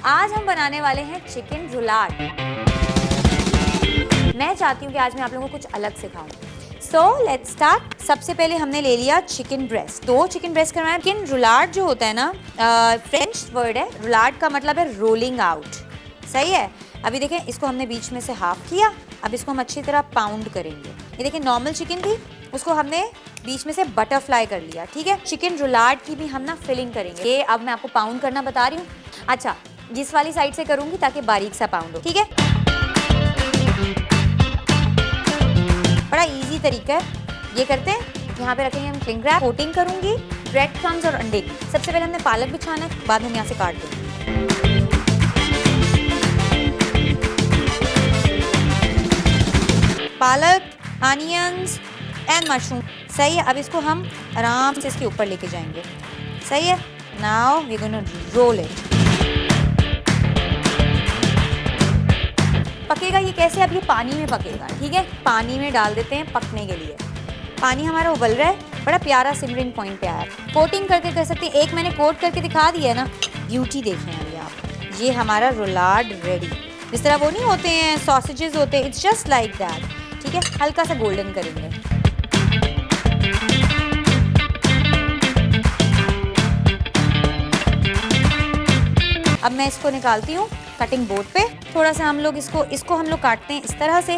आज हम बनाने वाले हैं चिकन रुलाड। मैं चाहती हूँ कि आज मैं आप लोगों को कुछ अलग सिखाऊं। So let's start. सबसे पहले हमने ले लिया चिकन ब्रेस्ट, 2 चिकन ब्रेस्ट करवाएं। चिकन रुलाड जो होता है ना, फ्रेंच वर्ड है, रुलाड का मतलब है रोलिंग आउट। सही है। अभी देखें, इसको हमने बीच में से हाफ किया। अब इसको हम अच्छी तरह पाउंड करेंगे। ये देखें, नॉर्मल चिकन थी, उसको हमने बीच में से बटरफ्लाई कर लिया। ठीक है, चिकन रुलाड की भी हम ना फिलिंग करेंगे। ये अब मैं आपको पाउंड करना बता रही हूँ। अच्छा, जिस वाली साइड से करूंगी ताकि बारीक सा पाउंड हो। ठीक है, बड़ा इजी तरीका है। ये करते हैं, यहाँ पे रखेंगे हम क्लिंग रैप, कोटिंग करूंगी ब्रेड क्रम्स और अंडे की। सबसे पहले हमने पालक बिछाना है, बाद में हम यहाँ से काट देंगे। पालक, अनियंस एंड मशरूम। सही है। अब इसको हम आराम से इसके ऊपर लेके जाएंगे। सही है। Now we gonna roll it. पकेगा ये कैसे? अब ये पानी में पकेगा। ठीक है, पानी में डाल देते हैं पकने के लिए। पानी हमारा उबल रहा है, बड़ा प्यारा सिमरिंग पॉइंट पे आया है। कोटिंग करके कर सकते हैं। एक मैंने कोट करके दिखा दिया है ना, ब्यूटी देखें अभी आप। ये हमारा रुलाड रेडी। जिस तरह वो नहीं होते हैं सॉसेजेस होते हैं, इट्स जस्ट लाइक दैट। ठीक है, हल्का सा गोल्डन करेंगे। अब मैं इसको निकालती हूँ कटिंग बोर्ड पे। थोड़ा सा हम लोग इसको हम लोग काटते हैं इस तरह से।